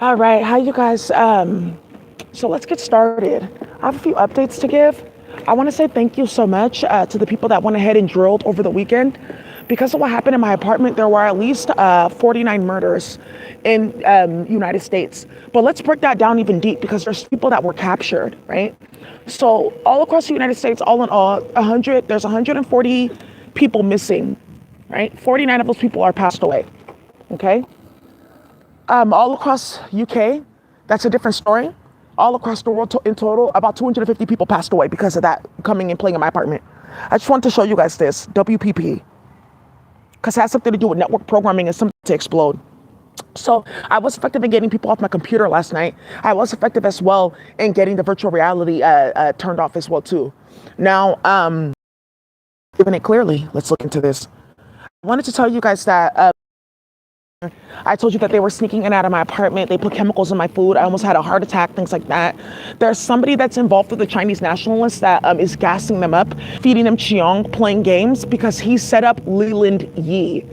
All right, how you guys? So let's get started. I have a few updates to give. I want to say thank you so much to the people that went ahead and drilled over the weekend. Because of what happened in my apartment, there were at least 49 murders in United States. But let's break that down even deep because there's people that were captured, right? So all across the United States, all in all, there's 140 people missing, right? 49 of those people are passed away, okay? All across UK, that's a different story. All across the world in total, about 250 people passed away because of that coming and playing in my apartment. I just wanted to show you guys this, WPP, because it has something to do with network programming and something to explode. So I was effective in getting people off my computer last night. I was effective as well in getting the virtual reality turned off as well too. Now, given it clearly, let's look into this. I wanted to tell you guys that I told you that they were sneaking in and out of my apartment. They put chemicals in my food. I almost had a heart attack, things like that. There's somebody that's involved with the Chinese nationalists that is gassing them up, feeding them Qiong, playing games because he set up Leland Yi.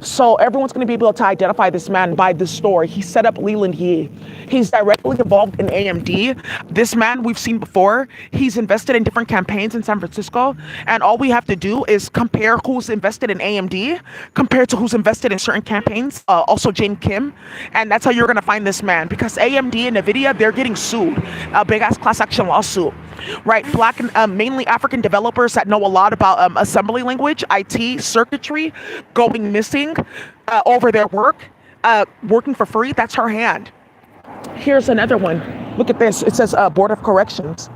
So everyone's going to be able to identify this man by this story. He set up Leland Yi. He's directly involved in AMD. This man we've seen before. He's invested in different campaigns in San Francisco. And all we have to do is compare who's invested in AMD compared to who's invested in certain campaigns. Also Jane Kim. And that's how you're going to find this man. Because AMD and NVIDIA, they're getting sued. A big-ass class action lawsuit. Right, Black and mainly African developers that know a lot about assembly language, IT, circuitry, going missing over their work, working for free. That's her hand. Here's another one. Look at this. It says Board of Corrections.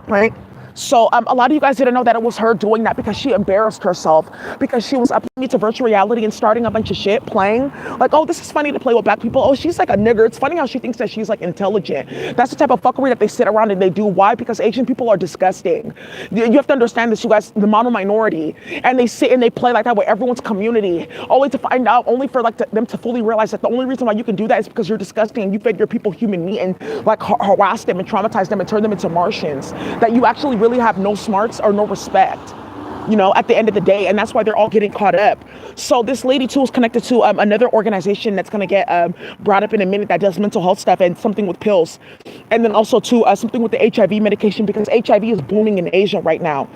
Right? So a lot of you guys didn't know that it was her doing that because she embarrassed herself because she was uploading to virtual reality and starting a bunch of shit, playing like, oh, this is funny to play with black people. Oh, she's like a nigger. It's funny how she thinks that she's like intelligent. That's the type of fuckery that they sit around and they do. Why? Because Asian people are disgusting. You have to understand this, you guys, the mono minority, and they sit and they play like that with everyone's community, only to find out, only for like them to fully realize that the only reason why you can do that is because you're disgusting and you fed your people human meat and like harass them and traumatize them and turn them into Martians. That you actually really have no smarts or no respect, you know, at the end of the day. And that's why they're all getting caught up. So this lady too is connected to another organization that's going to get brought up in a minute that does mental health stuff and something with pills. And then also too something with the HIV medication because HIV is booming in Asia right now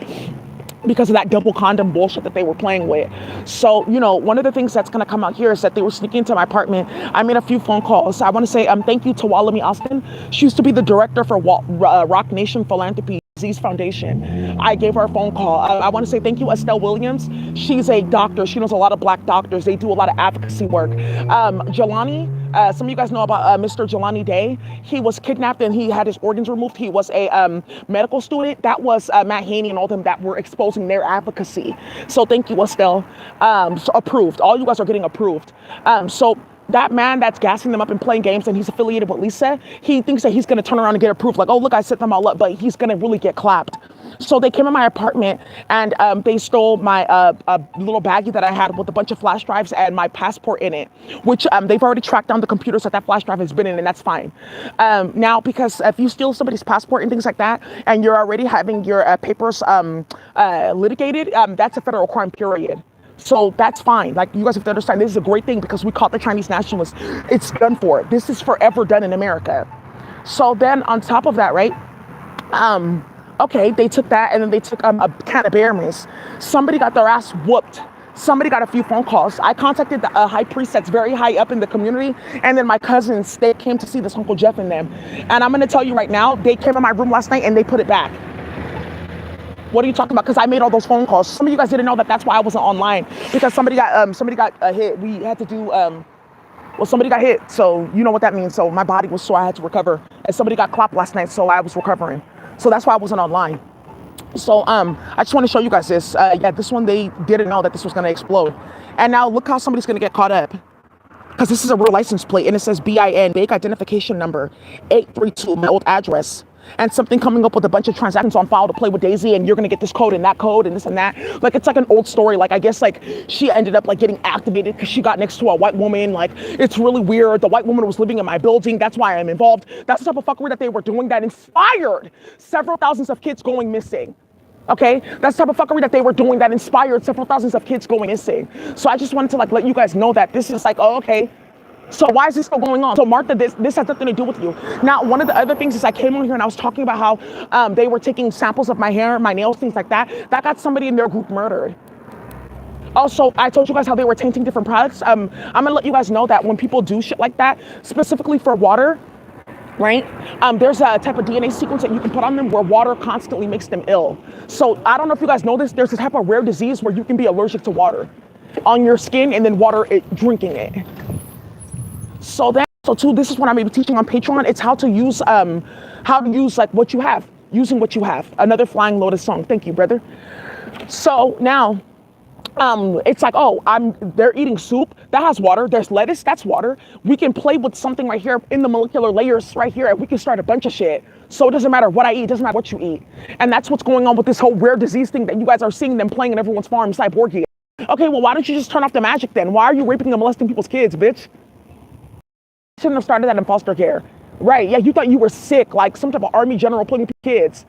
because of that double condom bullshit that they were playing with. So, you know, one of the things that's going to come out here is that they were sneaking into my apartment. I made a few phone calls. I want to say thank you to Walami Austin. She used to be the director for Rock Nation Philanthropy Disease Foundation. I gave her a phone call. I want to say thank you, Estelle Williams. She's a doctor. She knows a lot of black doctors. They do a lot of advocacy work. Jelani, some of you guys know about Mr. Jelani Day. He was kidnapped and he had his organs removed. He was a medical student. That was Matt Haney and all them that were exposing their advocacy. So thank you, Estelle. So approved. All you guys are getting approved. So that man that's gassing them up and playing games and he's affiliated with Lisa, he thinks that he's going to turn around and get approved. Like, oh, look, I set them all up, but he's going to really get clapped. So they came in my apartment and they stole my little baggie that I had with a bunch of flash drives and my passport in it, which they've already tracked down the computers that flash drive has been in, and that's fine. Now, because if you steal somebody's passport and things like that, and you're already having your papers litigated, that's a federal crime, period. So that's fine. Like, you guys have to understand, this is a great thing because we caught the Chinese nationalists. It's done for. This is forever done in America. So then on top of that, right? Okay, they took that and then they took a can of bear mace. Somebody got their ass whooped. Somebody got a few phone calls. I contacted the high priest that's very high up in the community. And then my cousins, they came to see this Uncle Jeff and them. And I'm going to tell you right now, they came in my room last night and they put it back. What are you talking about? Because I made all those phone calls. Some of you guys didn't know that that's why I wasn't online, because somebody got hit. We had to do, well, somebody got hit. So you know what that means. So my body was sore. I had to recover. And somebody got clapped last night. So I was recovering. So that's why I wasn't online. So I just want to show you guys this. Yeah, this one, they didn't know that this was going to explode. And now look how somebody's going to get caught up. Because this is a real license plate and it says BIN, big identification number, 832, my old address. And something coming up with a bunch of transactions on file to play with Daisy, and you're gonna get this code and this and that. Like, it's like an old story. Like, I guess like she ended up like getting activated because she got next to a white woman. Like, it's really weird. The white woman was living in my building. That's why I'm involved. That's the type of fuckery that they were doing that inspired several thousands of kids going missing. Okay, that's the type of fuckery that they were doing that inspired several thousands of kids going missing. So I just wanted to like let you guys know that this is like, oh, okay. So why is this still going on? So Martha, this has nothing to do with you. Now, one of the other things is I came on here and I was talking about how they were taking samples of my hair, my nails, things like that. That got somebody in their group murdered. Also, I told you guys how they were tainting different products. I'm gonna let you guys know that when people do shit like that, specifically for water, right? There's a type of DNA sequence that you can put on them where water constantly makes them ill. So I don't know if you guys know this, there's a type of rare disease where you can be allergic to water on your skin and then drinking it. So too, this is what I'm gonna be teaching on Patreon. It's how to use like what you have, using what you have. Another Flying Lotus song. Thank you, brother. So now, it's like, oh, they're eating soup that has water. There's lettuce, that's water. We can play with something right here in the molecular layers right here, and we can start a bunch of shit. So it doesn't matter what I eat, it doesn't matter what you eat. And that's what's going on with this whole rare disease thing that you guys are seeing them playing in everyone's farm, cyborgia. Okay, well, why don't you just turn off the magic then? Why are you raping and molesting people's kids, bitch? Shouldn't have started that in foster care. Right, yeah, you thought you were sick, like some type of army general playing with kids.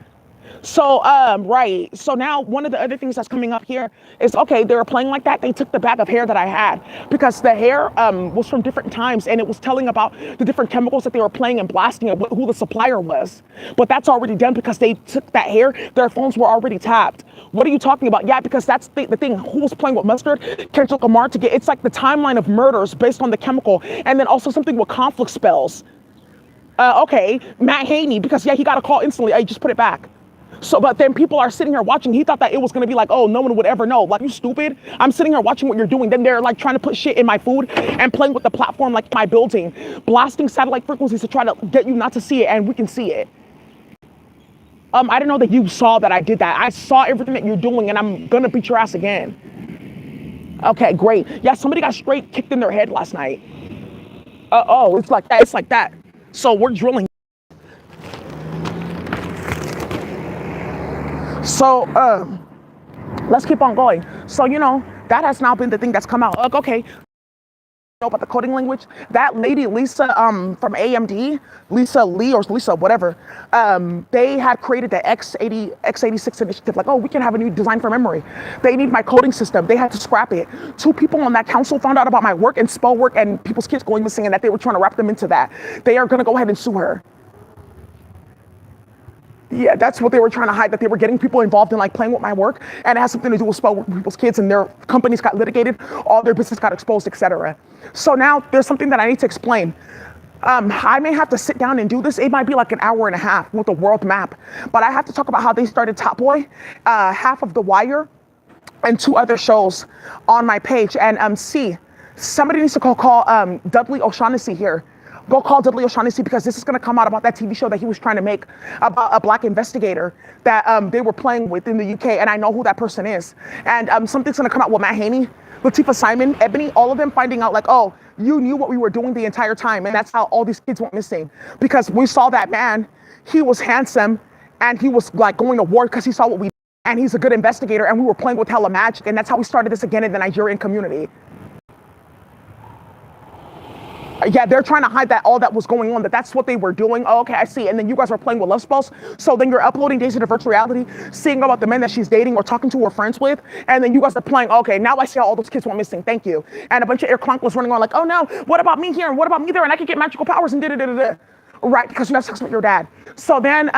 So, right. So now one of the other things that's coming up here is, okay, they were playing like that. They took the bag of hair that I had because the hair was from different times and it was telling about the different chemicals that they were playing and blasting and who the supplier was. But that's already done because they took that hair. Their phones were already tapped. What are you talking about? Yeah, because that's the thing. Who was playing with mustard? Kendrick Lamar to get, it's like the timeline of murders based on the chemical and then also something with conflict spells. Okay, Matt Haney, because yeah, he got a call instantly. I just put it back. So, but then people are sitting here watching. He thought that it was going to be like, oh, no one would ever know. Like, you stupid. I'm sitting here watching what you're doing. Then they're like trying to put shit in my food and playing with the platform like my building, blasting satellite frequencies to try to get you not to see it, and we can see it. I didn't know that you saw that I did that. I saw everything that you're doing, and I'm going to beat your ass again. Okay, great. Yeah, somebody got straight kicked in their head last night. Oh, it's like that. It's like that. So we're drilling. So, let's keep on going. So, that has now been the thing that's come out. Okay, know about the coding language. That lady, Lisa, from AMD, Lisa Lee or Lisa, whatever, they had created the x86 initiative. Like, oh, we can have a new design for memory. They need my coding system. They had to scrap it. 2 people on that council found out about my work and spell work and people's kids going missing and that they were trying to wrap them into that. They are going to go ahead and sue her. Yeah, that's what they were trying to hide, that they were getting people involved in like playing with my work, and it has something to do with spell work with people's kids, and their companies got litigated, all their business got exposed, etc. So now there's something that I need to explain. I may have to sit down and do this. It might be like an hour and a half with a world map, but I have to talk about how they started Top Boy, half of The Wire, and 2 other shows on my page. And somebody needs to call Dudley O'Shaughnessy here. Go call Dudley O'Shaughnessy because this is going to come out about that TV show that he was trying to make about a black investigator that they were playing with in the UK, and I know who that person is. And something's going to come out with Matt Haney, Latifah Simon, Ebony, all of them finding out like, oh, you knew what we were doing the entire time, and that's how all these kids went missing. Because we saw that man, he was handsome, and he was like going to war because he saw what we did, and he's a good investigator, and we were playing with hella magic, and that's how we started this again in the Nigerian community. Yeah, they're trying to hide that all that was going on, that's what they were doing. Oh, okay, I see. And then you guys are playing with love spells. So then you're uploading Daisy to virtual reality, seeing about the men that she's dating or talking to or friends with. And then you guys are playing, okay, now I see how all those kids went missing. Thank you. And a bunch of air was running on like, oh no, what about me here? And what about me there? And I could get magical powers and da-da-da-da-da. Right, because you have sex with your dad. So then,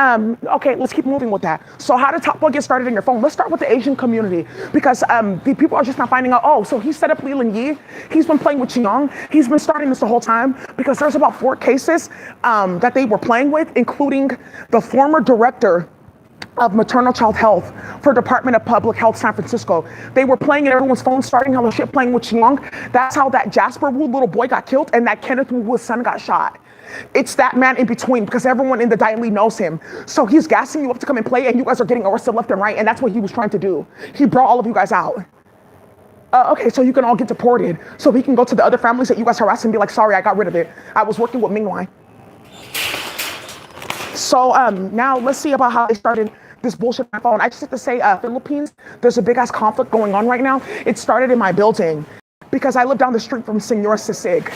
okay, let's keep moving with that. So how did Top Boy get started in your phone? Let's start with the Asian community because the people are just not finding out, oh, so he set up Leland Yee. He's been playing with Chiong. He's been starting this the whole time because there's about 4 cases that they were playing with, including the former director of maternal child health for Department of Public Health San Francisco. They were playing in everyone's phone, starting hella shit, playing with Chiong. That's how that Jasper Wu little boy got killed and that Kenneth Wu, his son, got shot. It's that man in between because everyone in the Daily knows him. So he's gassing you up to come and play, and you guys are getting arrested left and right, and that's what he was trying to do. He brought all of you guys out. Okay, so you can all get deported, so he can go to the other families that you guys harass and be like, sorry, I got rid of it. I was working with Mingwai. So now let's see about how they started this bullshit on my phone. I just have to say, Philippines, there's a big ass conflict going on right now. It started in my building because I live down the street from Senor Sisig.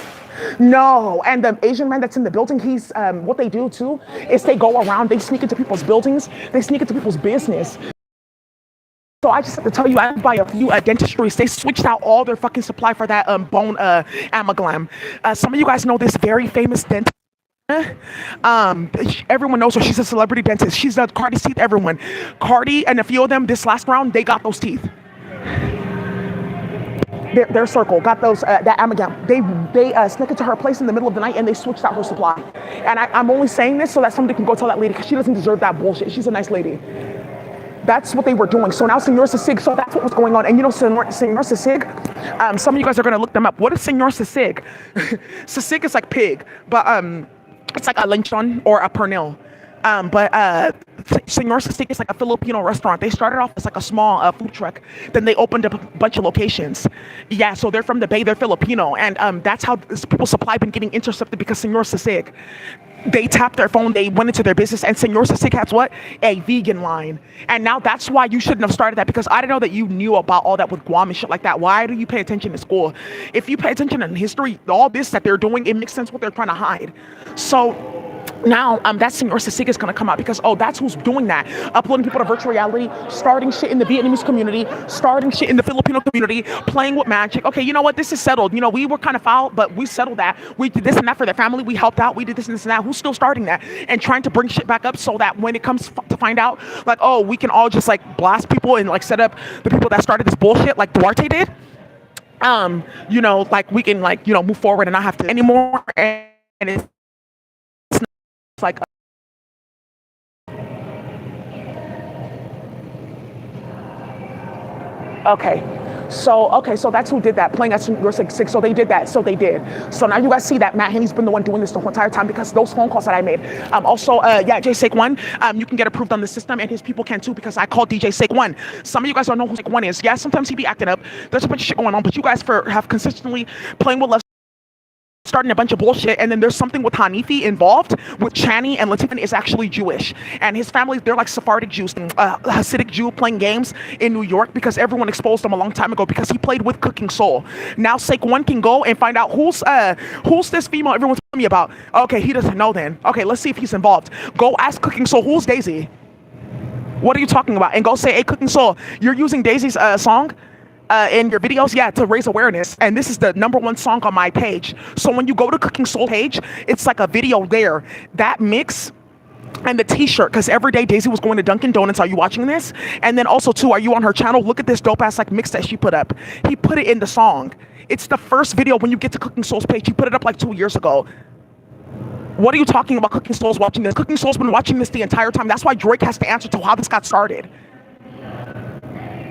No, and the Asian man that's in the building, he's, what they do too, is they go around, they sneak into people's buildings, they sneak into people's business. So I just have to tell you, I buy a few dentistries. They switched out all their fucking supply for that bone amalgam. Some of you guys know this very famous dentist. Everyone knows her. She's a celebrity dentist. She's the Cardi's teeth. Everyone, Cardi and a few of them this last round, they got those teeth. Their circle got those that amalgam. They snuck into her place in the middle of the night and they switched out her supply. And I'm only saying this so that somebody can go tell that lady because she doesn't deserve that bullshit. She's a nice lady. That's what they were doing. So now Senor Sisig, so that's what was going on. And you know, Senor Sisig, some of you guys are going to look them up. What is Senor Sisig? Sisig is like pig, but it's like a lechon or a pernil. But Senor Sisig is like a Filipino restaurant. They started off as like a small food truck. Then they opened up a bunch of locations. Yeah, so they're from the Bay. They're Filipino. And that's how people's supply been getting intercepted because Senor Sisig. They tapped their phone, they went into their business, and Senor Sisig has what? A vegan line. And now that's why you shouldn't have started that, because I didn't know that you knew about all that with Guam and shit like that. Why do you pay attention in school? If you pay attention in history, all this that they're doing, it makes sense what they're trying to hide. So now that Senor Sisig is going to come out because, oh, that's who's doing that. Uploading people to virtual reality, starting shit in the Vietnamese community, starting shit in the Filipino community, playing with magic. Okay, you know what? This is settled. You know, we were kind of foul, but we settled that. We did this and that for their family. We helped out. We did this and this and that. Who's still starting that? And trying to bring shit back up so that when it comes to find out, like, oh, we can all just like blast people and like set up the people that started this bullshit like Duarte did. You know, like we can like, you know, move forward and not have to anymore. And it's like okay, so that's who did that, playing at Senor Sisig. So they did that. So they did. So now you guys see that Matt Haney's been the one doing this the whole entire time because those phone calls that I made. Also, yeah, Jay Saquon, you can get approved on the system, and his people can too because I called DJ Saquon. Some of you guys don't know who Saquon is. Yeah, sometimes he be acting up. There's a bunch of shit going on, but you guys have consistently playing with love, starting a bunch of bullshit, and then there's something with Hanifi involved with Chani, and Latifah is actually Jewish, and his family, they're like Sephardic Jews, Hasidic Jew playing games in New York because everyone exposed him a long time ago because he played with Cooking Soul. Now Saquon can go and find out who's this female everyone's telling me about. Okay, he doesn't know then. Okay, let's see if he's involved. Go ask Cooking Soul, who's Daisy? What are you talking about? And go say, hey, Cooking Soul, you're using Daisy's song in your videos, yeah, to raise awareness, and this is the #1 song on my page. So when you go to Cooking Soul page, it's like a video there. That mix and the t-shirt, because every day Daisy was going to Dunkin' Donuts. Are you watching this? And then also too, are you on her channel? Look at this dope ass like mix that she put up. He put it in the song. It's the first video when you get to Cooking Soul's page. He put it up like 2 years ago. What are you talking about? Cooking Soul's watching this. Cooking Soul's been watching this the entire time. That's why Drake has to answer to how this got started.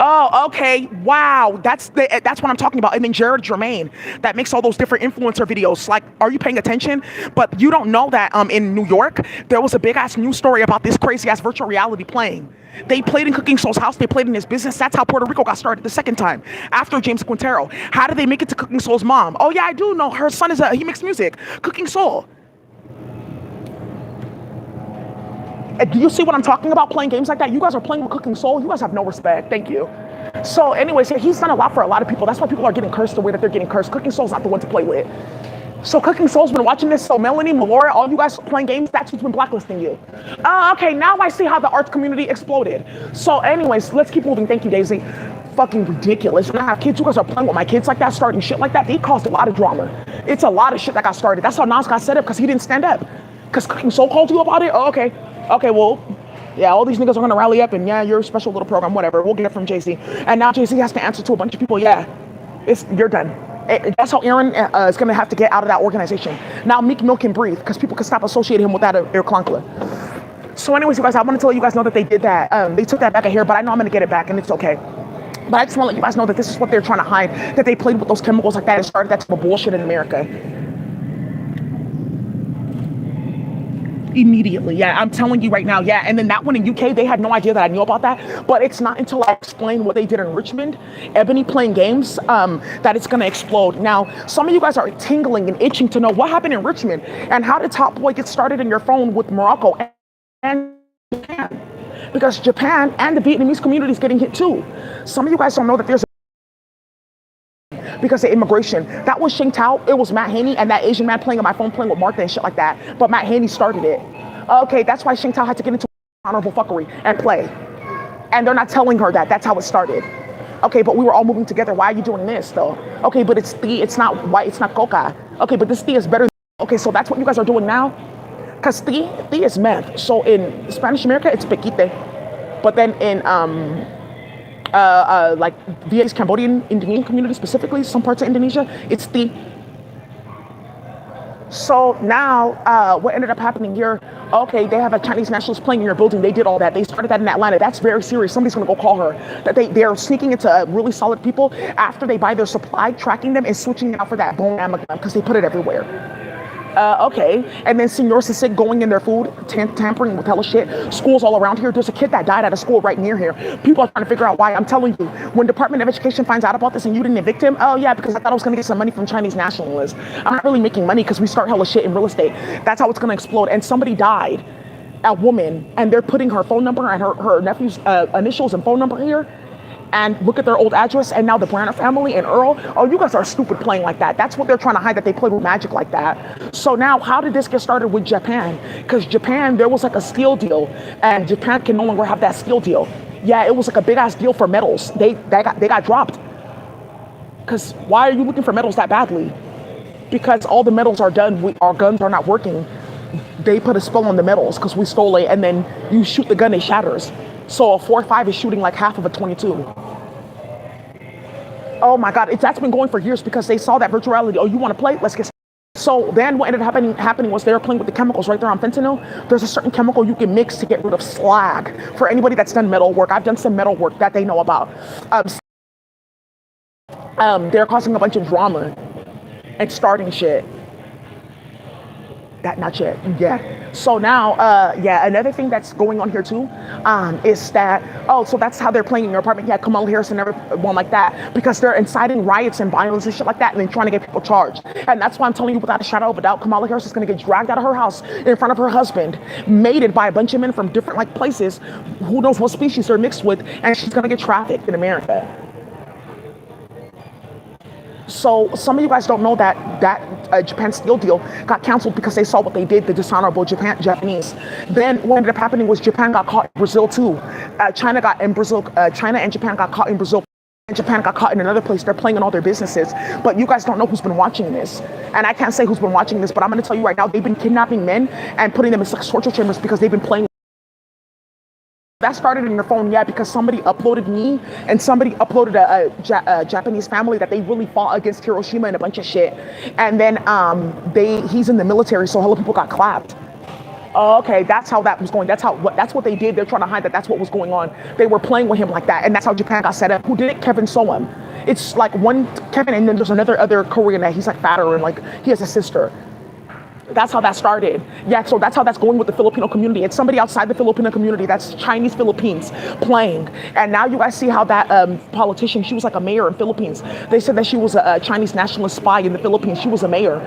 Oh, okay. Wow. That's what I'm talking about. And then Jared Jermaine, that makes all those different influencer videos. Like, are you paying attention? But you don't know that in New York, there was a big ass news story about this crazy ass virtual reality playing. They played in Cooking Soul's house. They played in his business. That's how Puerto Rico got started the second time after James Quintero. How did they make it to Cooking Soul's mom? Oh yeah, I do know. Her son he makes music. Cooking Soul. Do you see what I'm talking about, playing games like that? You guys are playing with Cooking Soul. You guys have no respect. Thank you. So anyways, he's done a lot for a lot of people. That's why people are getting cursed the way that they're getting cursed. Cooking Soul's not the one to play with. So Cooking Soul's been watching this. So Melanie, Melora, all you guys playing games, that's who's been blacklisting you. Okay, now I see how the arts community exploded. So anyways, let's keep moving. Thank you, Daisy. Fucking ridiculous. When I have kids, you guys are playing with my kids like that, starting shit like that. They caused a lot of drama. It's a lot of shit that got started. That's how Nas got set up, because he didn't stand up. Because Cooking Soul called you about it? Oh, okay. Okay, well, yeah, all these niggas are gonna rally up and yeah, you're a special little program, whatever. We'll get it from Jay-Z. And now Jay-Z has to answer to a bunch of people. Yeah, you're done. That's how Aaron is gonna have to get out of that organization. Now Meek Mill can breathe because people can stop associating him with that Clunkler. So anyways, you guys, I want to let you guys know that they did that. They took that back of here, but I know I'm gonna get it back and it's okay. But I just want to let you guys know that this is what they're trying to hide, that they played with those chemicals like that and started that type of bullshit in America. Immediately, yeah, I'm telling you right now, yeah. And then that one in UK, they had no idea that I knew about that. But it's not until I explain what they did in Richmond, Ebony playing games, that it's gonna explode. Now, some of you guys are tingling and itching to know what happened in Richmond and how did Top Boy get started in your phone with Morocco and Japan, because Japan and the Vietnamese community is getting hit too. Some of you guys don't know that there's because of immigration. That was Shing Tao, it was Matt Haney, and that Asian man playing on my phone, playing with Martha and shit like that. But Matt Haney started it. Okay, that's why Shing Tao had to get into honorable fuckery and play. And they're not telling her that. That's how it started. Okay, but we were all moving together. Why are you doing this though? Okay, but it's tea. It's not white. It's not coca. Okay, but this tea is better. Okay, so that's what you guys are doing now? Because tea is meth. So in Spanish America, it's pequite. But then in like Vietnamese, Cambodian, Indonesian community specifically, some parts of Indonesia, it's tea. So now, what ended up happening here? Okay, they have a Chinese nationalist playing in your building. They did all that. They started that in Atlanta. That's very serious. Somebody's gonna go call her. That they're sneaking into really solid people after they buy their supply, tracking them and switching it out for that bone amalgam because they put it everywhere. Okay, and then seniors is sick, going in their food, tampering with hella shit. Schools all around here. There's a kid that died at a school right near here. People are trying to figure out why. I'm telling you, when Department of Education finds out about this and you didn't evict him, oh yeah, because I thought I was gonna get some money from Chinese nationalists. I'm not really making money because we start hella shit in real estate. That's how it's gonna explode. And somebody died, a woman, and they're putting her phone number and her nephew's initials and phone number here. And look at their old address, and now the Branner family and Earl, oh, you guys are stupid playing like that. That's what they're trying to hide, that they play with magic like that. So now, how did this get started with Japan? Because Japan, there was like a steel deal, and Japan can no longer have that steel deal. Yeah, it was like a big ass deal for metals. They got dropped. Because why are you looking for metals that badly? Because all the metals are done, our guns are not working. They put a spell on the metals because we stole it, and then you shoot the gun, it shatters. So a 4.5 is shooting like half of a 22. Oh my God, that's been going for years because they saw that virtual reality. Oh, you want to play? Let's get. So then what ended up happening was they were playing with the chemicals right there on fentanyl. There's a certain chemical you can mix to get rid of slag. For anybody that's done metal work, I've done some metal work that they know about. They're causing a bunch of drama and starting shit. That not yet. Yeah. So now, yeah, another thing that's going on here too, is that, oh, so that's how they're playing in your apartment. Yeah, Kamala Harris and everyone like that, because they're inciting riots and violence and shit like that, and then trying to get people charged. And that's why I'm telling you without a shadow of a doubt, Kamala Harris is going to get dragged out of her house in front of her husband, mated by a bunch of men from different like places, who knows what species they're mixed with, and she's going to get trafficked in America. So some of you guys don't know that Japan steel deal got canceled because they saw what they did, the dishonorable Japanese. Then what ended up happening was Japan got caught in Brazil too. China and Japan got caught in Brazil. And Japan got caught in another place. They're playing in all their businesses. But you guys don't know who's been watching this. And I can't say who's been watching this, but I'm going to tell you right now, they've been kidnapping men and putting them in sex torture chambers because they've been playing. That started in your phone, yeah, because somebody uploaded me and somebody uploaded a Japanese family that they really fought against Hiroshima and a bunch of shit. And then he's in the military, so hella people got clapped. Oh, okay, that's how that was going. That's what they did. They're trying to hide that that's what was going on. They were playing with him like that, and that's how Japan got set up. Who did it? Kevin Soam. It's like one Kevin, and then there's other Korean that he's like fatter and like he has a sister. That's how that started. Yeah, so that's how that's going with the Filipino community. It's somebody outside the Filipino community, that's Chinese Philippines, playing. And now you guys see how that politician, she was like a mayor in Philippines. They said that she was a Chinese nationalist spy in the Philippines. She was a mayor.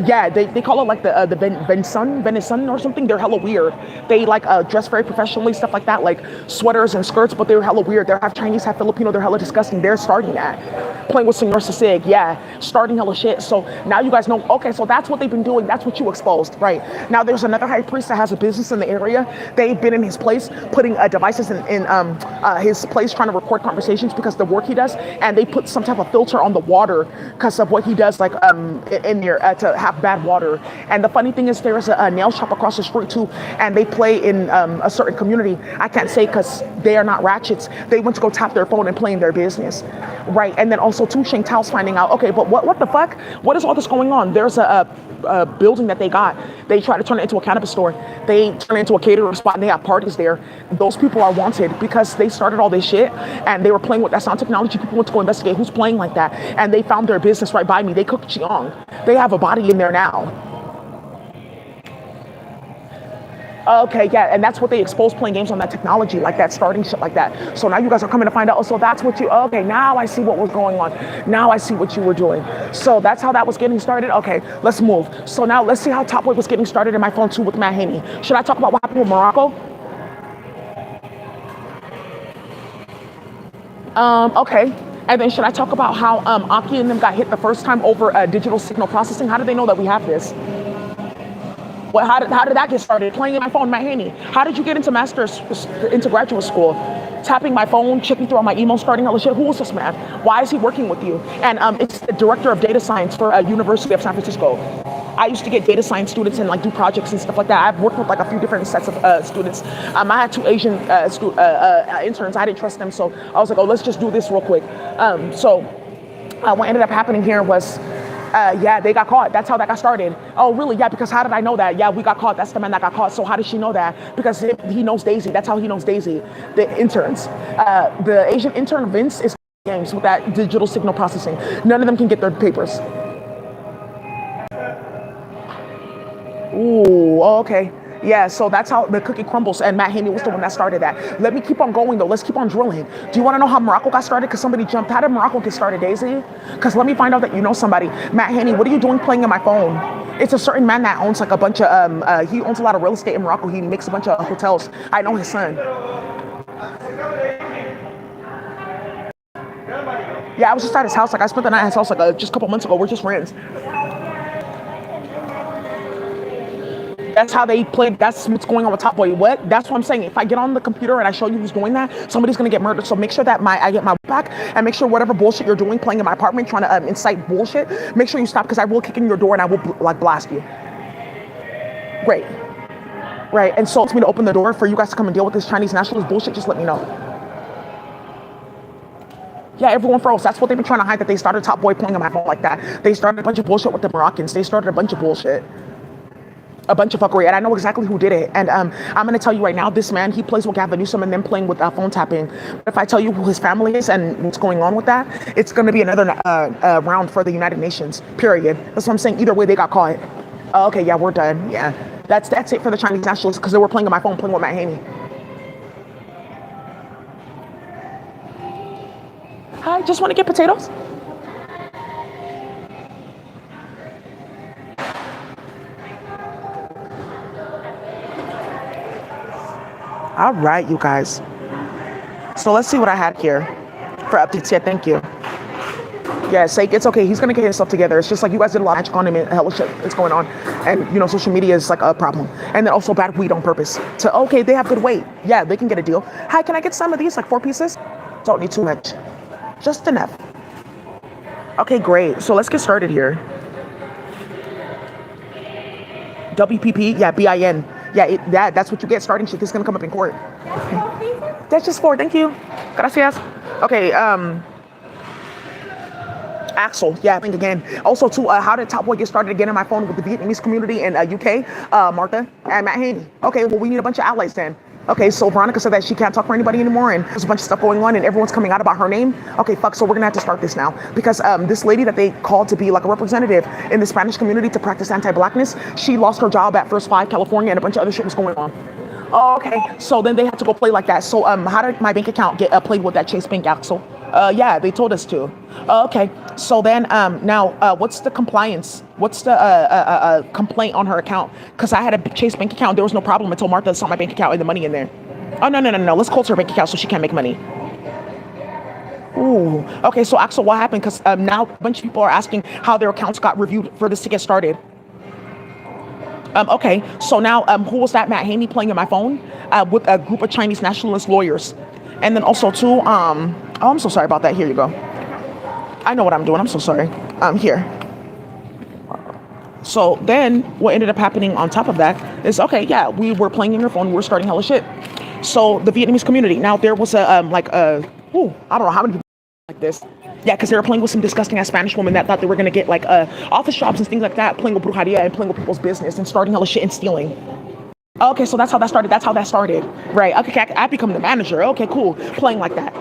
Yeah, they call it like the Venison or something. They're hella weird. They like dress very professionally, stuff like that, like sweaters and skirts, but they're hella weird. They're half Chinese, half Filipino. They're hella disgusting. They're starting that. Playing with Senor Sisig, yeah, starting hella shit. So now you guys know, okay, so that's what they've been doing. That's what you exposed, right? Now there's another high priest that has a business in the area. They've been in his place, putting devices in his place, trying to record conversations because the work he does, and they put some type of filter on the water because of what he does, like in there to have bad water. And the funny thing is, there's a nail shop across the street too, and they play in a certain community. I can't say because they are not ratchets. They went to go tap their phone and play in their business, right? And then also too, Sheng Tao's finding out, okay, but what the fuck? What is all this going on? There's a building that they got. They try to turn it into a cannabis store. They turn it into a catering spot and they have parties there. Those people are wanted because they started all this shit and they were playing with that sound technology. People went to go investigate who's playing like that, and they found their business right by me. They cook Chiang. They have a body in there now. Okay, yeah, and that's what they expose, playing games on that technology, like that, starting shit like that. So now you guys are coming to find out, oh, so that's what you, okay, now I see what was going on. Now I see what you were doing. So that's how that was getting started. Okay, let's move. So now let's see how Top Boy was getting started in my phone too with Matt Haney. Should I talk about what happened with Morocco? Okay. And then should I talk about how Aki and them got hit the first time over digital signal processing? How did they know that we have this? How did that get started? Playing in my phone, Matt Haney. How did you get into graduate school? tapping my phone, checking through all my emails, starting all the shit. Who is this man? Why is he working with you? And it's the director of data science for University of San Francisco. I used to get data science students and like do projects and stuff like that. I've worked with like a few different sets of students. I had two Asian interns. I didn't trust them, so I was like, oh, let's just do this real quick. So what ended up happening here was, yeah, they got caught. That's how that got started. Oh, really? Yeah, because how did I know that? Yeah, we got caught. That's the man that got caught. So how did she know that? Because he knows Daisy. That's how he knows Daisy. The interns. The Asian intern, Vince, is games with that digital signal processing. None of them can get their papers. Ooh, okay. Yeah, so that's how the cookie crumbles, and Matt Haney was the one that started that. Let me keep on going, though. Let's keep on drilling. Do you want to know how Morocco got started? Because somebody jumped. How did Morocco get started, Daisy? Because let me find out that you know somebody. Matt Haney, what are you doing playing in my phone? It's a certain man that owns like a bunch of, he owns a lot of real estate in Morocco. He makes a bunch of hotels. I know his son. Yeah, I was just at his house. Like, I spent the night at his house like just a couple months ago. We're just friends. That's how they played. That's what's going on with Top Boy. What? That's what I'm saying. If I get on the computer and I show you who's doing that, somebody's gonna get murdered. So make sure that I get my back, and make sure whatever bullshit you're doing, playing in my apartment, trying to incite bullshit, make sure you stop, because I will kick in your door and I will like blast you. Great. Right. And so it's me to open the door for you guys to come and deal with this Chinese nationalist bullshit. Just let me know. Yeah, everyone froze. That's what they've been trying to hide, that they started Top Boy playing on my phone like that. They started a bunch of bullshit with the Moroccans. They started a bunch of bullshit. A bunch of fuckery, and I know exactly who did it. And I'm gonna tell you right now, this man, he plays with Gavin Newsom and then playing with phone tapping. But if I tell you who his family is and what's going on with that, it's gonna be another round for the United Nations, period. That's what I'm saying. Either way, they got caught. Okay, yeah, we're done. Yeah, that's it for the Chinese nationalists, because they were playing on my phone, playing with Matt Haney. Hi, just want to get potatoes? All right, you guys. So let's see what I had here for updates. Yeah, thank you. Yeah, Sake, it's okay. He's going to get himself together. It's just like you guys did a lot of magic on him and hella shit is going on. And, you know, social media is like a problem. And then also bad weed on purpose. So, okay, they have good weight. Yeah, they can get a deal. Hi, can I get some of these, like 4 pieces? Don't need too much. Just enough. Okay, great. So let's get started here. WPP, yeah, BIN. Yeah, that's what you get. Starting shit. This is gonna come up in court. That's just 4. Thank you. Gracias. Okay. Axel. Yeah, I think again. Also, too, how did Top Boy get started again in my phone with the Vietnamese community in UK? Martha and Matt Haney. Okay, well, we need a bunch of allies then. Okay, so Veronica said that she can't talk for anybody anymore, and there's a bunch of stuff going on, and everyone's coming out about her name. Okay, fuck, so we're gonna have to start this now, because this lady that they called to be like a representative in the Spanish community to practice anti-blackness, she lost her job at First Five California, and a bunch of other shit was going on. Oh, okay, so then they had to go play like that. So how did my bank account get played with that Chase Bank, Axel? Yeah, they told us to. Okay, so then now what's the compliance? What's the complaint on her account? Because I had a Chase Bank account. There was no problem until Martha saw my bank account and the money in there. Oh, no. Let's close her bank account so she can't make money. Ooh, okay, so Axel, what happened? Because now a bunch of people are asking how their accounts got reviewed for this to get started. Okay, so now who was that Matt Haney playing in my phone? With a group of Chinese nationalist lawyers. And then also too, oh, I'm so sorry about that. Here you go. I know what I'm doing. I'm so sorry. Here. So then what ended up happening on top of that is, okay, yeah, we were playing in your phone. We were starting hella shit. So the Vietnamese community. Now there was I don't know how many people like this. Yeah, because they were playing with some disgusting ass Spanish women that thought they were going to get like office jobs and things like that, playing with brujeria and playing with people's business and starting hella shit and stealing. Okay, so that's how that started. Right. Okay, I become the manager. Okay, cool. Playing like that.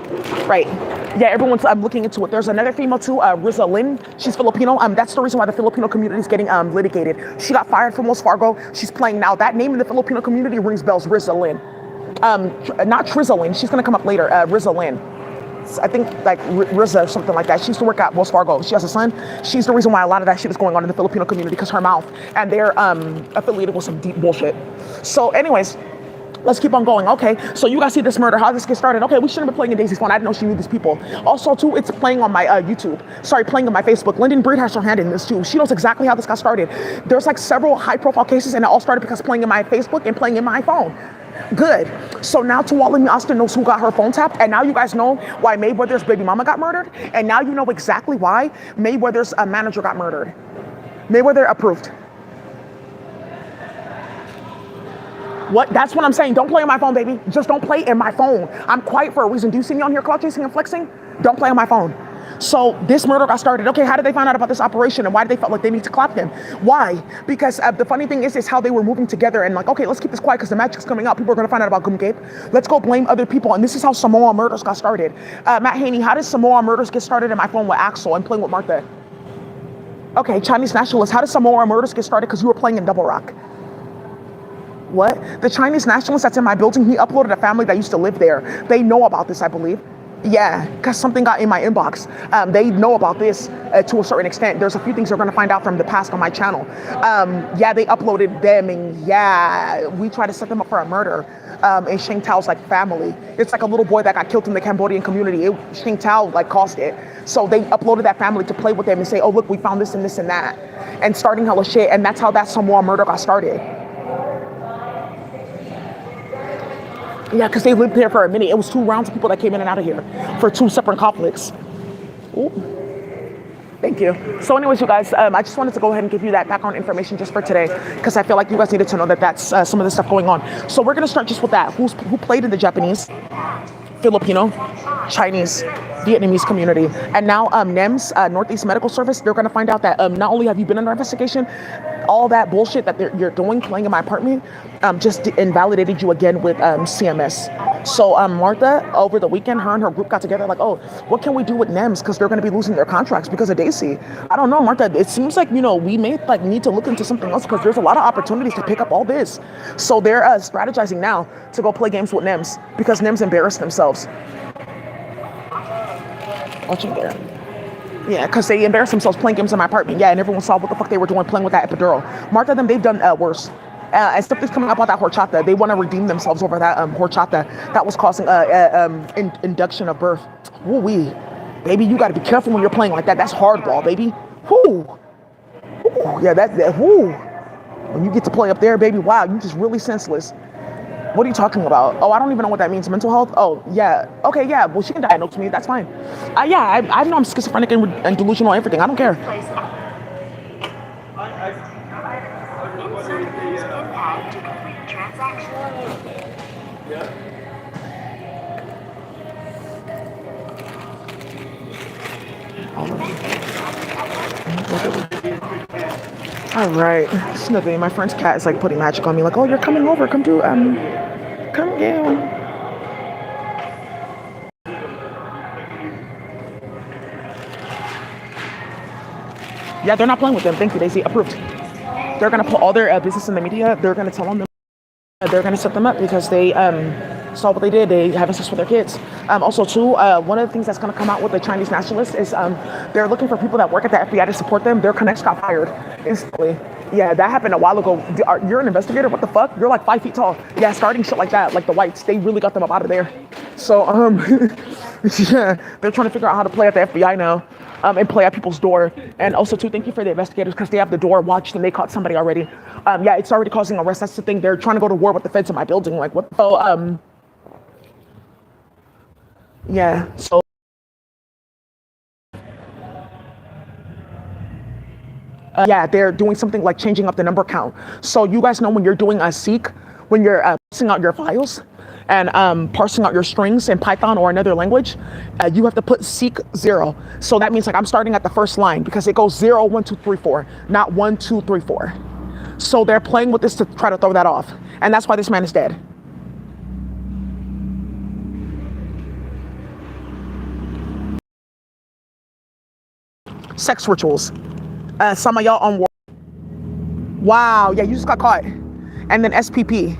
Right. Yeah, everyone's looking into it. There's another female too, Riza Lynn. She's Filipino. That's the reason why the Filipino community is getting litigated. She got fired from Wells Fargo. She's playing now. That name in the Filipino community rings bells. Riza Lynn. Not Triza Lynn. She's gonna come up later. Riza Lynn. I think like Riza or something like that. She used to work at Wells Fargo. She has a son. She's the reason why a lot of that shit is going on in the Filipino community, because her mouth, and they're affiliated with some deep bullshit. So anyways, let's keep on going. Okay, so you guys see this murder. How did this get started? Okay, we shouldn't have been playing in Daisy's phone. I didn't know she knew these people. Also too, it's playing on my YouTube. Sorry, playing on my Facebook. Lyndon Breed has her hand in this too. She knows exactly how this got started. There's like several high profile cases, and it all started because playing in my Facebook and playing in my phone. Good. So now Tuwalimi Austin knows who got her phone tapped, and now you guys know why Mayweather's baby mama got murdered, and now you know exactly why Mayweather's manager got murdered. Mayweather approved. What? That's what I'm saying. Don't play on my phone, baby. Just don't play in my phone. I'm quiet for a reason. Do you see me on here clout chasing and flexing? Don't play on my phone. So this murder got started. Okay, how did they find out about this operation, and why did they felt like they need to clap them? Why? Because the funny thing is how they were moving together and like, okay, let's keep this quiet because the magic's coming out. People are going to find out about Gumgabe. Let's go blame other people. And this is how Samoa murders got started. Matt Haney, how did Samoa murders get started in my phone with Axel and playing with Martha? Okay, Chinese nationalists, how did Samoa murders get started because you were playing in Double Rock? What? The Chinese nationalist that's in my building, he uploaded a family that used to live there. They know about this, I believe. Yeah, because something got in my inbox. They know about this to a certain extent. There's a few things they're going to find out from the past on my channel. Yeah, they uploaded them, and yeah, we tried to set them up for a murder in Sheng Tao's like family. It's like a little boy that got killed in the Cambodian community. Sheng Tao like caused it. So they uploaded that family to play with them and say, oh, look, we found this and this and that. And starting hella shit. And that's how that Samoa murder got started. Yeah, because they lived there for a minute. It was 2 rounds of people that came in and out of here for 2 separate conflicts. Ooh. Thank you. So anyways, you guys, I just wanted to go ahead and give you that background information just for today because I feel like you guys needed to know that that's some of the stuff going on. So we're going to start just with that. Who played in the Japanese, Filipino, Chinese, Vietnamese community. And now NEMS, Northeast Medical Service, they're going to find out that not only have you been under investigation, all that bullshit that you're doing, playing in my apartment, just invalidated you again with CMS. So Martha, over the weekend, her and her group got together like, oh, what can we do with NEMS? Because they're going to be losing their contracts because of Daisy. I don't know, Martha. It seems like, we may need to look into something else because there's a lot of opportunities to pick up all this. So they're strategizing now to go play games with NEMS because NEMS embarrassed themselves. Watching there. Yeah, because they embarrassed themselves playing games in my apartment. Yeah, and everyone saw what the fuck they were doing playing with that epidural. Martha, they've done worse. And stuff that's coming up about that horchata. They want to redeem themselves over that horchata that was causing induction of birth. Woo-wee. Baby, you got to be careful when you're playing like that. That's hardball, baby. Whoo. Yeah, that whoo. When you get to play up there, baby, wow, you just really senseless. What are you talking about? Oh, I don't even know what that means. Mental health? Oh, yeah. Okay, yeah. Well, she can diagnose me. That's fine. Yeah, I know I'm schizophrenic and delusional and everything. I don't care. All right. It's nothing. My friend's cat is like putting magic on me. Like, oh, you're coming over. Come do, come down. Yeah, they're not playing with them. Thank you, Daisy. Approved. They're going to put all their business in the media. They're going to tell them they're going to set them up because they saw what they did. They have access for their kids. Also, too, one of the things that's going to come out with the Chinese nationalists is they're looking for people that work at the FBI to support them. Their connects got fired instantly. Yeah, that happened a while ago. You're an investigator? What the fuck? You're like 5 feet tall. Yeah, starting shit like that, like the whites, they really got them up out of there. So, yeah, they're trying to figure out how to play at the FBI now. And play at people's door. And also, too, thank you for the investigators because they have the door watched and they caught somebody already. Yeah, it's already causing arrests. That's the thing. They're trying to go to war with the feds in my building. Like, what? Oh, yeah, so. Yeah, they're doing something like changing up the number count. So you guys know when you're doing a seek, when you're parsing out your files and parsing out your strings in Python or another language, you have to put seek 0. So that means like I'm starting at the first line because it goes 0, 1, 2, 3, 4, not 1, 2, 3, 4. So they're playing with this to try to throw that off. And that's why this man is dead. Sex rituals. Some of y'all on war. Wow, yeah, you just got caught. And then SPP.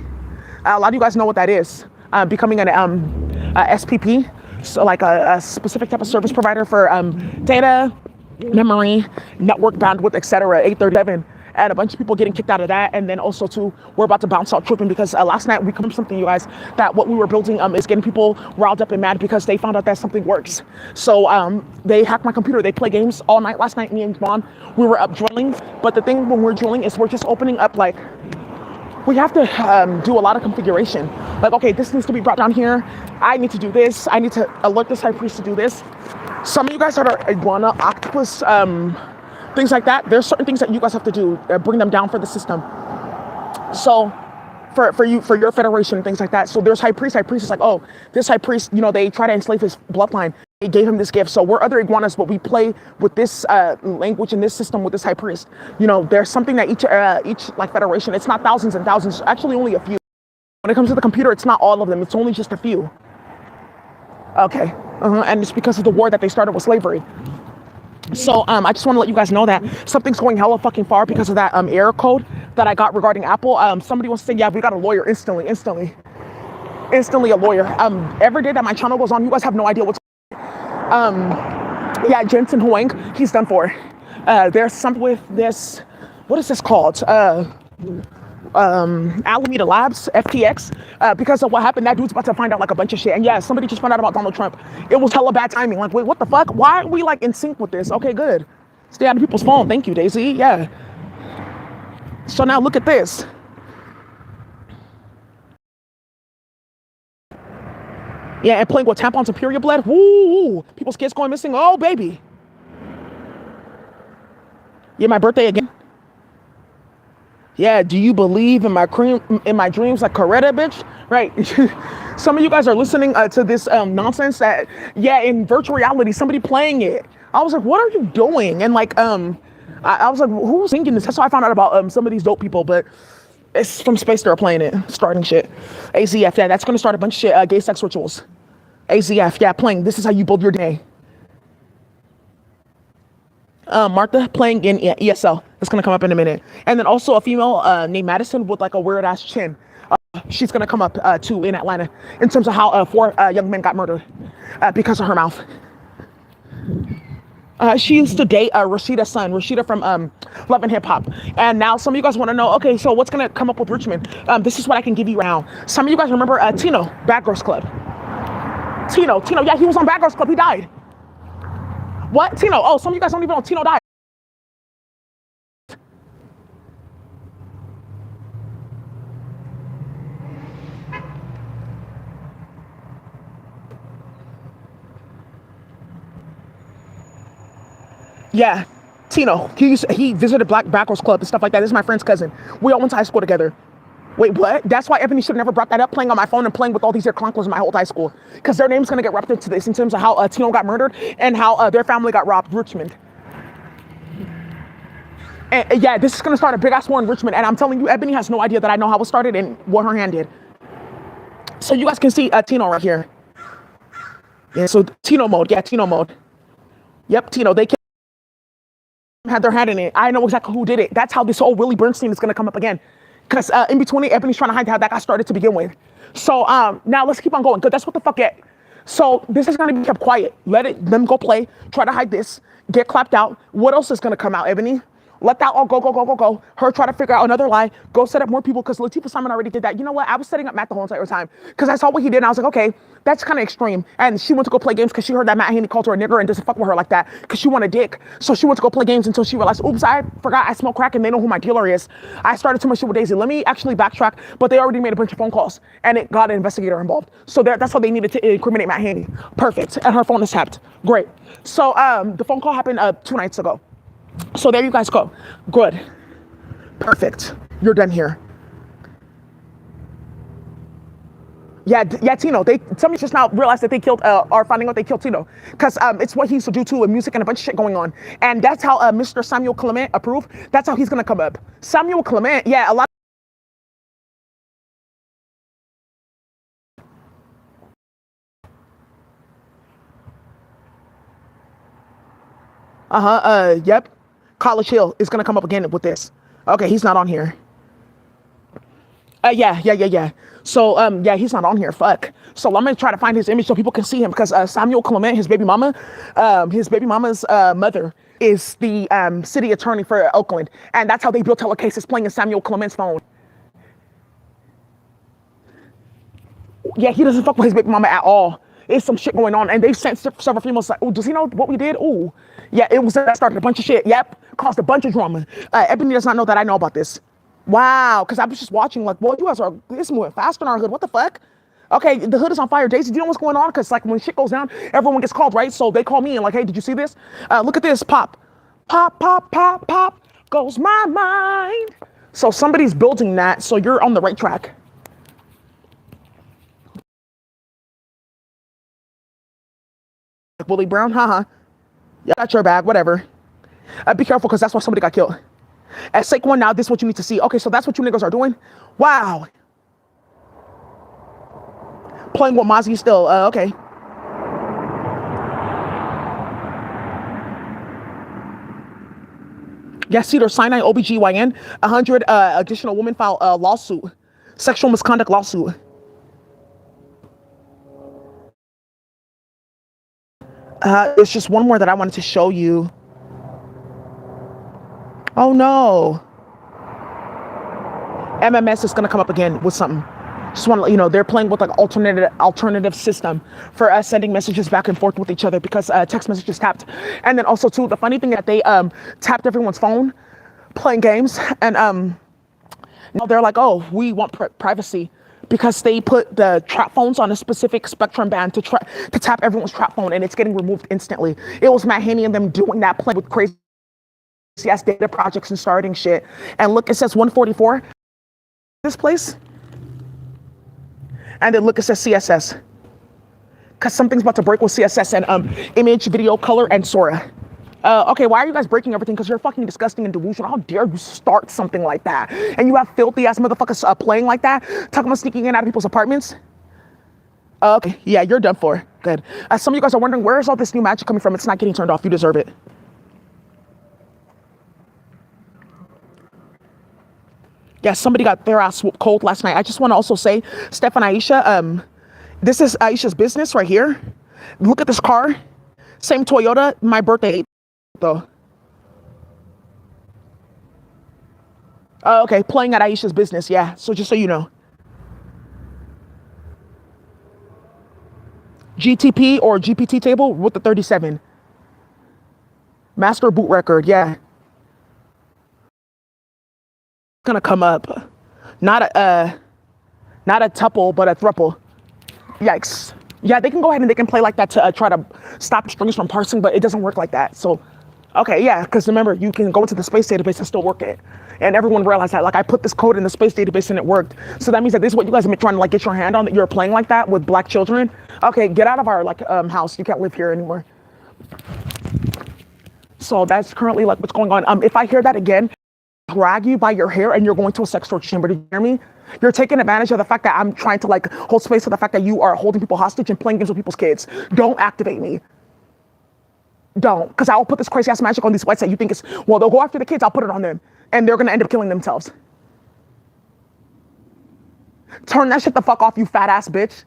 A lot of you guys know what that is. Becoming an SPP, so like a specific type of service provider for data, memory, network bandwidth, etc. 837. And a bunch of people getting kicked out of that. And then also too, we're about to bounce out tripping because last night we come up with something, you guys, that what we were building is getting people riled up and mad because they found out that something works. So they hacked my computer. They play games all night. Last night, me and Vaughn, we were up drilling. But the thing when we're drilling is we're just opening up like we have to do a lot of configuration. Like, okay, this needs to be brought down here. I need to do this. I need to alert this high priest to do this. Some of you guys that are iguana, octopus, things like that, there's certain things that you guys have to do, bring them down for the system. So for your federation, things like that. So there's high priest is like, oh, this high priest, you know, they try to enslave his bloodline. They gave him this gift. So we're other iguanas, but we play with this language and this system with this high priest. You know, there's something that each like federation, it's not thousands and thousands, actually only a few. When it comes to the computer, it's not all of them. It's only just a few. Okay. And it's because of the war that they started with slavery. So I just want to let you guys know that something's going hella fucking far because of that error code that I got regarding Apple. Somebody wants to say, yeah, we got a lawyer instantly a lawyer. Every day that my channel goes on, you guys have no idea what's yeah, Jensen Huang, he's done for. There's some with this, what is this called? Alameda Labs, FTX, because of what happened. That dude's about to find out like a bunch of shit. And yeah, somebody just found out about Donald Trump. It was hella bad timing. Like, wait, what the fuck? Why are we like in sync with this? Okay, good. Stay out of people's phone. Thank you, Daisy. Yeah. So now look at this. Yeah, and playing with tampons and period blood. Woo! People's kids going missing. Oh, baby. Yeah, my birthday again. Yeah, do you believe in my dreams like Coretta, bitch? Right. Some of you guys are listening to this nonsense that, yeah, in virtual reality, somebody playing it. I was like, what are you doing? And like, I was like, who's singing this? That's how I found out about some of these dope people, but it's from Space they're playing it, starting shit. AZF, yeah, that's going to start a bunch of shit, gay sex rituals. AZF, yeah, playing, this is how you build your day. Martha playing in ESL. That's going to come up in a minute. And then also a female named Madison with like a weird ass chin. She's going to come up too in Atlanta in terms of how 4 young men got murdered because of her mouth. She used to date Rashida's son, Rashida from Love and Hip Hop. And now some of you guys want to know, okay, so what's going to come up with Richmond? This is what I can give you right now. Some of you guys remember Tino, Bad Girls Club. Tino, yeah, he was on Bad Girls Club. He died. What? Tino? Oh, some of you guys don't even know Tino died. Yeah, Tino. He visited Bad Girls Club and stuff like that. This is my friend's cousin. We all went to high school together. Wait, what? That's why Ebony should have never brought that up, playing on my phone and playing with all these clunkers in my whole high school. Because their name's going to get wrapped into this in terms of how Tino got murdered and how their family got robbed, Richmond. And yeah, this is going to start a big-ass war in Richmond. And I'm telling you, Ebony has no idea that I know how it started and what her hand did. So you guys can see Tino right here. Yeah, so Tino mode. Yeah, Tino mode. Yep, Tino. They had their hand in it. I know exactly who did it. That's how this whole Willie Bernstein is going to come up again. Because in between it, Ebony's trying to hide how that got started to begin with. So now let's keep on going. Because that's what the fuck it. So this is going to be kept quiet. Them go play. Try to hide this. Get clapped out. What else is going to come out, Ebony? Let that all go. Her try to figure out another lie. Go set up more people because Latifah Simon already did that. You know what? I was setting up Matt the whole entire time because I saw what he did and I was like, okay, that's kind of extreme. And she went to go play games because she heard that Matt Haney called her a nigger and doesn't fuck with her like that because she wanted dick. So she went to go play games until she realized, oops, I forgot I smoke crack and they know who my dealer is. I started too much shit with Daisy. Let me actually backtrack, but they already made a bunch of phone calls and it got an investigator involved. So that's why they needed to incriminate Matt Haney. Perfect. And her phone is tapped. Great. So the phone call happened 2 nights ago. So there you guys go. Good. Perfect. You're done here. Yeah, Tino. Somebody just now realized that they killed, are finding out they killed Tino. Because it's what he used to do too with music and a bunch of shit going on. And that's how Mr. Samuel Clement approved. That's how he's going to come up. Samuel Clement, yeah, a lot. Yep. College Hill is going to come up again with this. Okay, he's not on here. Yeah. So, yeah, he's not on here. Fuck. So I'm going to try to find his image so people can see him because Samuel Clement, his baby mama's mother is the city attorney for Oakland. And that's how they built telecases playing in Samuel Clement's phone. Yeah, he doesn't fuck with his baby mama at all. There's some shit going on, and they've sent several females like, oh, does he know what we did? Oh, yeah, it was that started a bunch of shit. Yep, caused a bunch of drama. Ebony does not know that I know about this. Wow, because I was just watching like, well, you guys are this moving faster in our hood. What the fuck? Okay, the hood is on fire. Daisy, do you know what's going on? Because like when shit goes down, everyone gets called, right? So they call me and like, hey, did you see this? Look at this. Pop, pop, pop, pop, pop. Goes my mind. So somebody's building that. So you're on the right track. Like Willie Brown, haha. Yeah, got your bag, whatever. Be careful because that's why somebody got killed. At sake one now, this is what you need to see. Okay, so that's what you niggas are doing. Wow. Playing with Mozzie still. Okay. Yes, Cedar Sinai, OBGYN. 100 additional women file a lawsuit. Sexual misconduct lawsuit. There's just one more that I wanted to show you. Oh no. MMS is gonna come up again with something. Just want to let you know they're playing with like alternative system for us sending messages back and forth with each other because text messages tapped, and then also too the funny thing that they tapped everyone's phone playing games, and now they're like, oh, we want privacy because they put the trap phones on a specific spectrum band to tap everyone's trap phone, and it's getting removed instantly. It was Matt Haney and them doing that, playing with crazy ass data projects and starting shit. And look, it says 144. This place. And then look, it says CSS. Because something's about to break with CSS and image, video, color, and Sora. Okay, why are you guys breaking everything? Because you're fucking disgusting and delusional. How dare you start something like that? And you have filthy ass motherfuckers playing like that, talking about sneaking in and out of people's apartments. Okay, yeah, you're done for. Good. Some of you guys are wondering, where is all this new magic coming from? It's not getting turned off. You deserve it. Yeah, somebody got their ass whooped cold last night. I just want to also say, Steph and Aisha, this is Aisha's business right here. Look at this car. Same Toyota. My birthday, though. Okay, playing at Aisha's business. Yeah, so just so you know. GTP or GPT table with the 37. Master boot record. Yeah. Gonna come up. Not a tuple, but a thruple. Yikes. Yeah, they can go ahead and they can play like that to try to stop strings from parsing, but it doesn't work like that. So, okay, yeah, because remember, you can go into the space database and still work it. And everyone realized that. Like, I put this code in the space database and it worked. So that means that this is what you guys have been trying to like get your hand on, that you're playing like that with black children. Okay, get out of our like house. You can't live here anymore. So that's currently like what's going on. If I hear that again, drag you by your hair and you're going to a sex torture chamber. Did you hear me? You're taking advantage of the fact that I'm trying to like hold space for the fact that you are holding people hostage and playing games with people's kids. Don't activate me. Don't, because I'll put this crazy ass magic on these whites that you think is, well, they'll go after the kids, I'll put it on them. And they're gonna end up killing themselves. Turn that shit the fuck off, you fat ass bitch.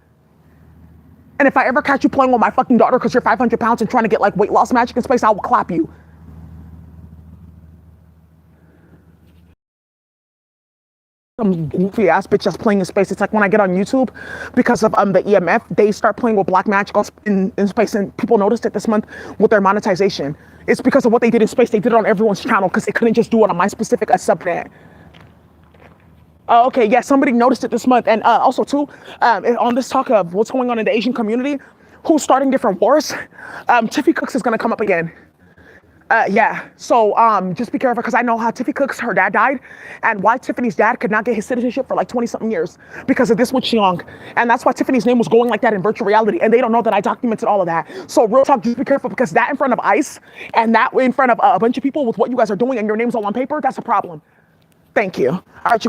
And if I ever catch you playing with my fucking daughter because you're 500 pounds and trying to get like weight loss magic in space, I will clap you. Some goofy ass bitch that's playing in space. It's like when I get on YouTube, because of the EMF, they start playing with black magic in space, and people noticed it this month with their monetization. It's because of what they did in space. They did it on everyone's channel because they couldn't just do it on my specific subnet. Okay, yeah, somebody noticed it this month. And also too, on this talk of what's going on in the Asian community, who's starting different wars, Tiffy Cooks is gonna come up again. Yeah, so just be careful, because I know how Tiffy Cooks, her dad died, and why Tiffany's dad could not get his citizenship for like 20-something years because of this with Xiong. And that's why Tiffany's name was going like that in virtual reality, and they don't know that I documented all of that. So real talk, just be careful, because that in front of ICE and that in front of a bunch of people with what you guys are doing and your name's all on paper, that's a problem. Thank you. All right, you